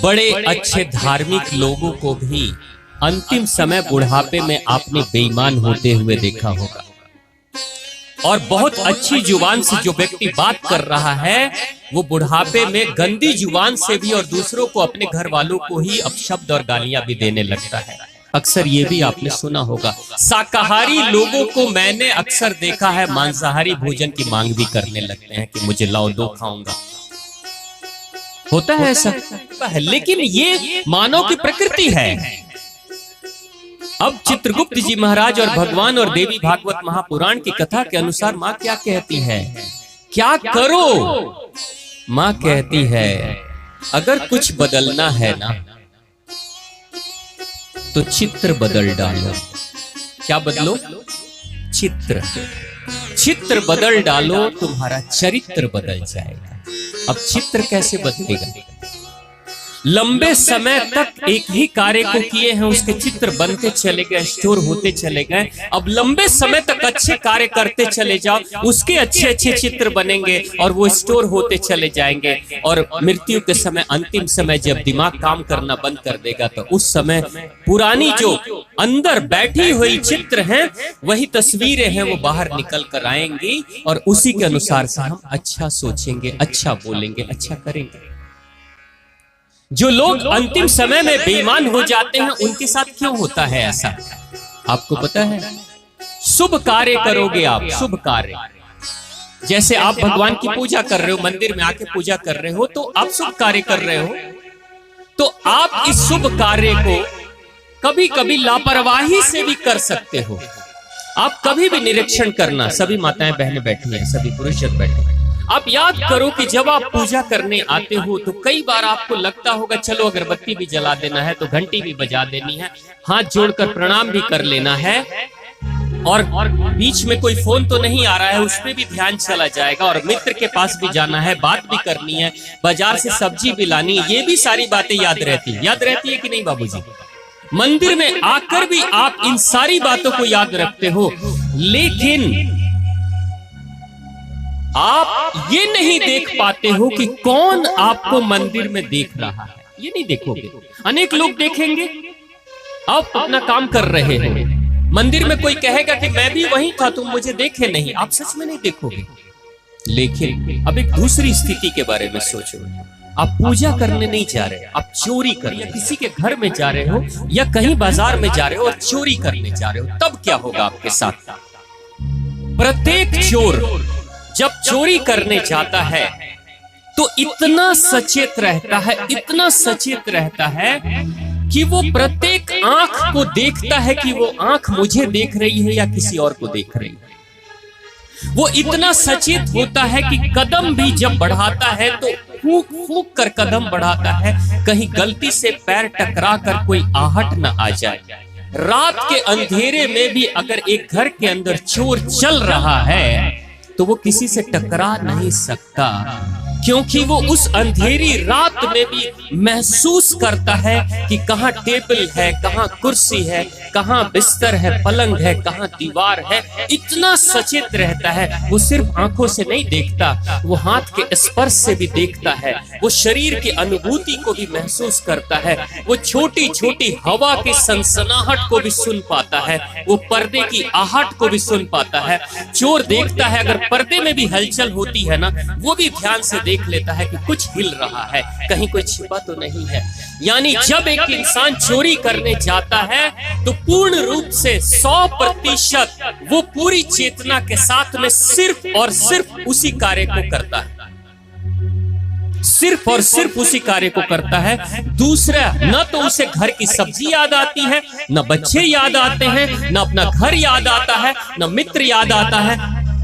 बड़े अच्छे धार्मिक लोगों को भी अंतिम समय बुढ़ापे में आपने बेईमान होते हुए देखा होगा। और बहुत अच्छी जुबान से जो व्यक्ति बात कर रहा है वो बुढ़ापे में गंदी जुबान से भी और दूसरों को, अपने घर वालों को ही अपशब्द और गालियां भी देने लगता है। अक्सर ये भी आपने सुना होगा। शाकाहारी लोगों को मैंने अक्सर देखा है मांसाहारी भोजन की मांग भी करने लगते हैं कि मुझे लाओ, दो खाऊंगा। होता है ऐसा, लेकिन ये मानव की प्रकृति है। अब चित्रगुप्त जी महाराज और भगवान और देवी भागवत महापुराण की कथा के अनुसार माँ क्या कहती है, क्या करो? माँ कहती है अगर कुछ बदलना है ना तो चित्र बदल डालो। क्या बदलो? चित्र। चित्र बदल डालो, तुम्हारा चरित्र बदल जाएगा। अब चित्र कैसे बदलेगा? लंबे समय तक एक ही कार्य को किए हैं, उसके चित्र बनते चले गए, स्टोर होते चले गए। अब लंबे समय तक अच्छे कार्य करते चले जाओ, उसके अच्छे अच्छे चित्र बनेंगे और वो स्टोर होते चले जाएंगे। और मृत्यु के समय, अंतिम समय जब दिमाग काम करना बंद कर देगा तो उस समय पुरानी जो अंदर बैठी हुई चित्र हैं, वही तस्वीरें हैं, वो बाहर निकल कर आएंगी और उसी के अनुसार से हम अच्छा सोचेंगे, अच्छा बोलेंगे, अच्छा करेंगे। जो लोग अंतिम समय में बेईमान हो जाते हैं उनके साथ क्यों होता है ऐसा, आपको पता है? शुभ कार्य करोगे आप, शुभ कार्य, जैसे आप भगवान की पूजा कर रहे हो, मंदिर में आके पूजा कर रहे हो, तो आप शुभ कार्य कर रहे हो। तो आप इस शुभ कार्य को कभी कभी लापरवाही से भी कर सकते हो। आप कभी भी निरीक्षण करना, सभी माताएं बहनें बैठी हैं, सभी पुरुष जन बैठे हैं, आप याद करो कि जब आप पूजा करने आते हो तो कई बार आपको लगता होगा चलो अगरबत्ती भी जला देना है तो घंटी भी बजा देनी है, हाथ जोड़कर प्रणाम भी कर लेना है, और बीच में कोई फोन तो नहीं आ रहा है, उस पर भी ध्यान चला जाएगा, और मित्र के पास भी जाना है, बात भी करनी है, बाजार से सब्जी भी लानी है। ये भी सारी बातें याद रहती है कि नहीं बाबूजी? मंदिर में आकर भी आप इन सारी बातों को याद रखते हो, लेकिन आप ये नहीं देख पाते हो कि कौन आपको मंदिर में देख रहा है। ये नहीं देखोगे। अनेक लोग देखेंगे, आप अपना काम कर रहे हो, मंदिर में कोई कहेगा कि मैं भी वहीं था, तुम मुझे देखे नहीं, आप सच में नहीं देखोगे। लेकिन अब एक दूसरी स्थिति के बारे में सोचो। आप पूजा करने नहीं जा रहे, आप चोरी करने, किसी के घर में जा रहे हो या कहीं बाजार में जा रहे हो और चोरी करने जा रहे हो, तब क्या होगा आपके साथ? प्रत्येक चोर जब चोरी करने जाता है तो इतना सचेत रहता है, इतना सचेत रहता है कि वो प्रत्येक आंख को देखता है कि वो आंख मुझे देख रही है या किसी और को देख रही है। वो इतना सचेत होता है कि कदम भी जब बढ़ाता है तो फूंक फूंक कर कदम बढ़ाता है, कहीं गलती से पैर टकरा कर कोई आहट न आ जाए। रात के अंधेरे में भी अगर एक घर के अंदर चोर चल रहा है तो वो किसी से टकरा नहीं सकता, क्योंकि वो उस अंधेरी रात में भी महसूस करता है कि कहाँ टेबल है, कहाँ कुर्सी है, कहाँ बिस्तर है, पलंग है, कहाँ दीवार है। इतना सचेत रहता है। वो सिर्फ आंखों से नहीं देखता, वो हाथ के स्पर्श से भी देखता है, वो शरीर की अनुभूति को भी महसूस करता है, वो छोटी छोटी हवा की सनसनाहट को भी सुन पाता है, वो पर्दे की आहट को भी सुन पाता है। चोर देखता है अगर पर्दे में भी हलचल होती है ना, वो भी ध्यान से देख लेता है कि कुछ हिल रहा है, कहीं कोई छिपा तो नहीं है। यानी जब एक इंसान चोरी करने जाता है तो पूर्ण रूप से 100% वो पूरी चेतना के साथ में सिर्फ और सिर्फ उसी कार्य को करता है, सिर्फ और सिर्फ उसी कार्य को करता है। दूसरा, न तो उसे घर की सब्जी याद आती है, न बच्चे याद आते हैं, न अपना घर याद आता है, न मित्र याद आता है,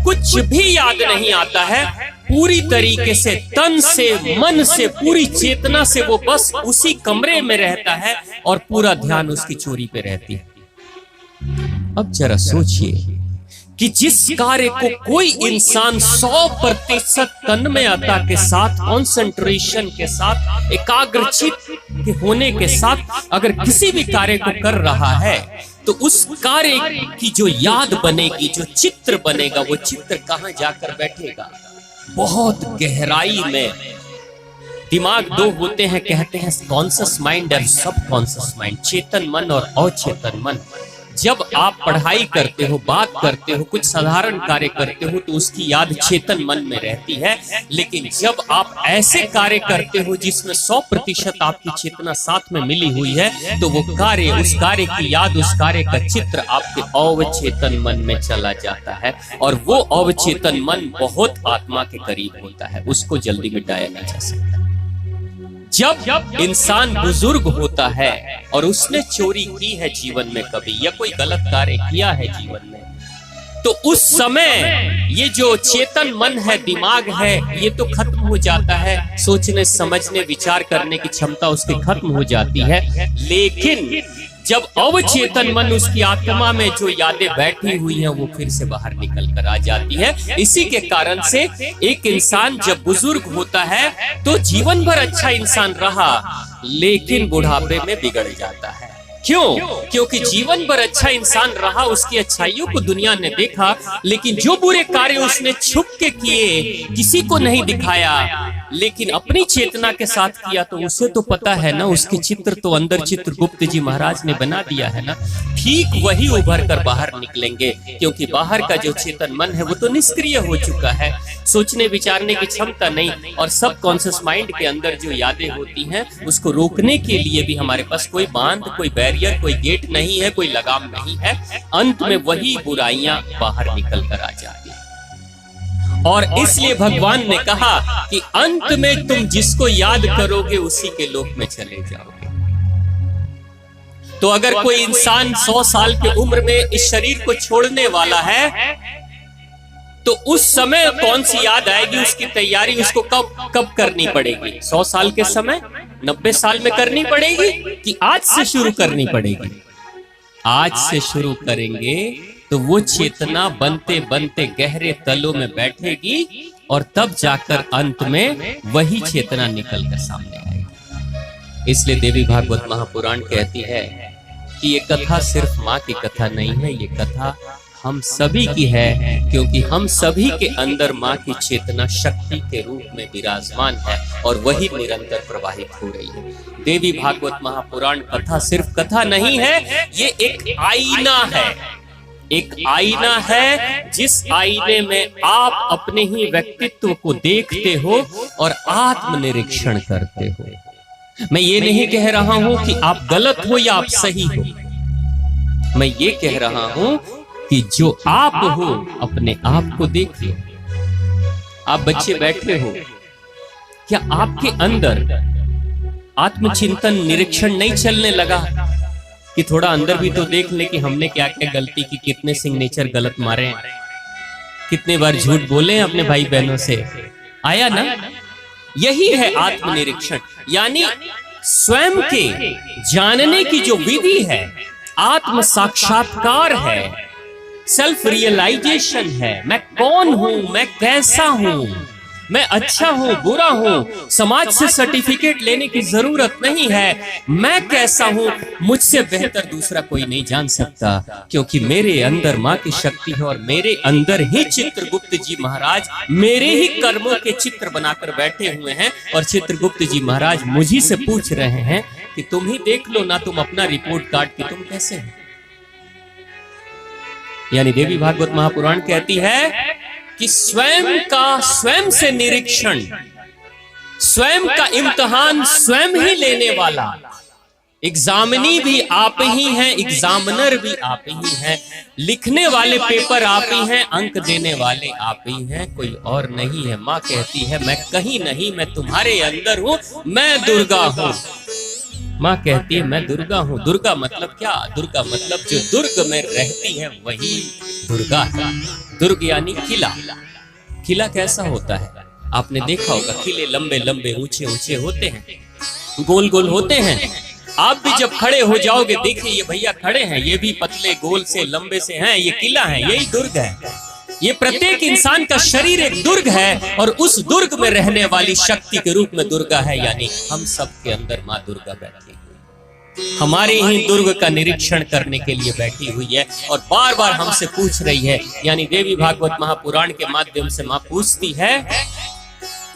कुछ भी याद नहीं आता है। पूरी तरीके से तन से, मन से, पूरी चेतना से वो बस उसी कमरे में रहता है और पूरा ध्यान उसकी चोरी पे रहती है। अब जरा सोचिए कि जिस कार्य को कोई इंसान 100% तन्मयता के साथ, कॉन्सेंट्रेशन के साथ, एकाग्रचित के होने के साथ अगर किसी भी कार्य को कर रहा है तो उस कार्य की जो याद बनेगी, जो चित्र बनेगा, वो चित्र कहां जाकर बैठेगा? बहुत गहराई में, दिमाग दो होते हैं, कहते हैं कॉन्शियस माइंड और सब कॉन्शियस माइंड, चेतन मन और अचेतन मन। जब आप पढ़ाई करते हो, बात करते हो, कुछ साधारण कार्य करते हो तो उसकी याद चेतन मन में रहती है। लेकिन जब आप ऐसे कार्य करते हो जिसमें 100% आपकी चेतना साथ में मिली हुई है, तो वो कार्य, उस कार्य की याद, उस कार्य का चित्र आपके अवचेतन मन में चला जाता है। और वो अवचेतन मन बहुत आत्मा के करीब होता है, उसको जल्दी मिटाया नहीं जा सकता। जब इंसान बुजुर्ग होता है और उसने चोरी की है जीवन में कभी, या कोई गलत कार्य किया है जीवन में, तो उस समय ये जो चेतन मन है, दिमाग है, ये तो खत्म हो जाता है। सोचने, समझने, विचार करने की क्षमता उसकी खत्म हो जाती है। लेकिन जब अवचेतन मन, उसकी आत्मा में जो यादें बैठी हुई हैं, वो फिर से बाहर निकल कर आ जाती है। इसी के कारण से एक इंसान जब बुजुर्ग होता है तो जीवन भर अच्छा इंसान रहा, लेकिन बुढ़ापे में बिगड़ जाता है। क्यों? क्योंकि जीवन भर अच्छा इंसान रहा, उसकी अच्छाइयों को दुनिया ने देखा, लेकिन जो बुरे कार्य उसने छुप के किए, किसी को नहीं दिखाया, लेकिन अपनी चेतना के साथ किया, तो उसे तो पता है ना, उसके चित्र तो अंदर चित्रगुप्त जी महाराज ने बना दिया है ना। ठीक वही उभर कर बाहर निकलेंगे, क्योंकि बाहर का जो चेतन मन है वो तो निष्क्रिय हो चुका है, सोचने विचारने की क्षमता नहीं। और सब कॉन्शियस माइंड के अंदर जो यादें होती हैं, उसको रोकने के लिए भी हमारे पास कोई बांध, कोई बैरियर, कोई गेट नहीं है, कोई लगाम नहीं है। अंत में वही बुराइयां बाहर निकल कर आ जाती। और इसलिए भगवान ने कहा कि अंत में तुम जिसको याद करोगे उसी के लोक में चले जाओगे। तो अगर कोई इंसान 100 साल की उम्र में इस शरीर को छोड़ने वाला है, तो उस समय कौन सी याद आएगी, उसकी तैयारी उसको कब करनी पड़ेगी? 100 साल के समय, 90 साल में करनी पड़ेगी कि आज से शुरू करनी पड़ेगी? आज से शुरू करेंगे तो वो चेतना बनते बनते गहरे तलों में बैठेगी, और तब जाकर अंत में वही चेतना निकलकर सामने आएगी। इसलिए देवी भागवत महापुराण कहती है कि ये कथा सिर्फ माँ की कथा नहीं है, ये कथा हम सभी की है, क्योंकि हम सभी के अंदर माँ की चेतना शक्ति के रूप में विराजमान है, और वही निरंतर प्रवाहित हो रही है। देवी भागवत महापुराण कथा सिर्फ कथा नहीं है, ये एक आईना है। एक आईना है, जिस आईने में आप अपने ही व्यक्तित्व को देखते हो और आत्मनिरीक्षण करते हो। मैं ये नहीं कह रहा हूं कि आप गलत हो या आप सही हो, मैं ये कह रहा हूं कि जो आप हो अपने आप को देख लो। आप बच्चे बैठे हो, क्या आपके अंदर आत्मचिंतन, निरीक्षण नहीं चलने लगा कि थोड़ा अंदर भी तो देख ले कि हमने क्या क्या गलती की, कितने सिग्नेचर गलत मारे, कितने बार झूठ बोले अपने भाई बहनों से? आया ना? यही है आत्मनिरीक्षण, यानी स्वयं के जानने की जो विधि है, आत्म साक्षात्कार है, सेल्फ रियलाइजेशन है। मैं कौन हूं, मैं कैसा हूं, मैं अच्छा हूं, बुरा हूं, समाज से सर्टिफिकेट लेने की जरूरत नहीं है। मैं कैसा हूं, मुझसे बेहतर दूसरा कोई नहीं जान सकता, क्योंकि मेरे अंदर माँ की शक्ति है, और मेरे अंदर ही चित्रगुप्त जी महाराज मेरे ही कर्मों के चित्र बनाकर बैठे हुए हैं। और चित्रगुप्त जी महाराज मुझी से पूछ रहे हैं कि तुम ही देख लो ना, तुम अपना रिपोर्ट कार्ड कि तुम कैसे हो। यानी देवी भागवत महापुराण कहती है कि स्वयं का स्वयं से निरीक्षण, स्वयं का इम्तिहान स्वयं ही लेने वाला, एग्जामिनी भी आप ही हैं, एग्जामिनर भी आप ही हैं, लिखने वाले पेपर आप ही हैं, अंक देने वाले आप ही हैं, कोई और नहीं है। माँ कहती है मैं कहीं नहीं, मैं तुम्हारे अंदर हूं, मैं दुर्गा हूं। माँ कहती है मैं दुर्गा हूँ। दुर्गा मतलब क्या? दुर्गा मतलब जो दुर्ग में रहती है वही दुर्गा है। दुर्ग यानी किला। किला कैसा होता है? आपने देखा होगा, किले लंबे लंबे ऊंचे ऊंचे होते हैं, गोल गोल होते हैं। आप भी जब खड़े हो जाओगे, देखिए ये भैया खड़े हैं, ये भी पतले गोल से लंबे से हैं, ये किला है, यही दुर्ग है। ये प्रत्येक इंसान का शरीर एक दुर्ग है, और उस दुर्ग में रहने वाली शक्ति के रूप में दुर्गा है। यानी हम सब के अंदर माँ दुर्गा बैठी हुई, हमारे ही दुर्ग का निरीक्षण करने के लिए बैठी हुई है, और बार बार हमसे पूछ रही है। यानी देवी भागवत महापुराण के माध्यम से माँ पूछती है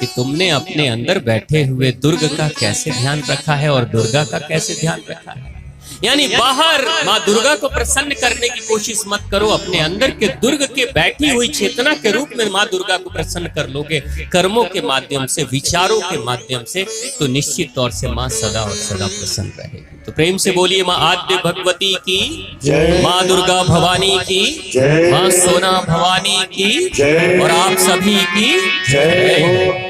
कि तुमने अपने अंदर बैठे हुए दुर्ग का कैसे ध्यान रखा है और दुर्गा का कैसे ध्यान रखा है। यानी बाहर माँ दुर्गा को प्रसन्न करने की कोशिश मत करो, अपने अंदर के दुर्ग के बैठी हुई चेतना के रूप में माँ दुर्गा को प्रसन्न कर लोगे कर्मों के माध्यम से, विचारों के माध्यम से, तो निश्चित तौर से माँ सदा और सदा प्रसन्न रहेगी। तो प्रेम से बोलिए माँ आद्य भगवती की जय, माँ दुर्गा भवानी की जय, माँ सोना भवानी की जय, और आप सभी की जय।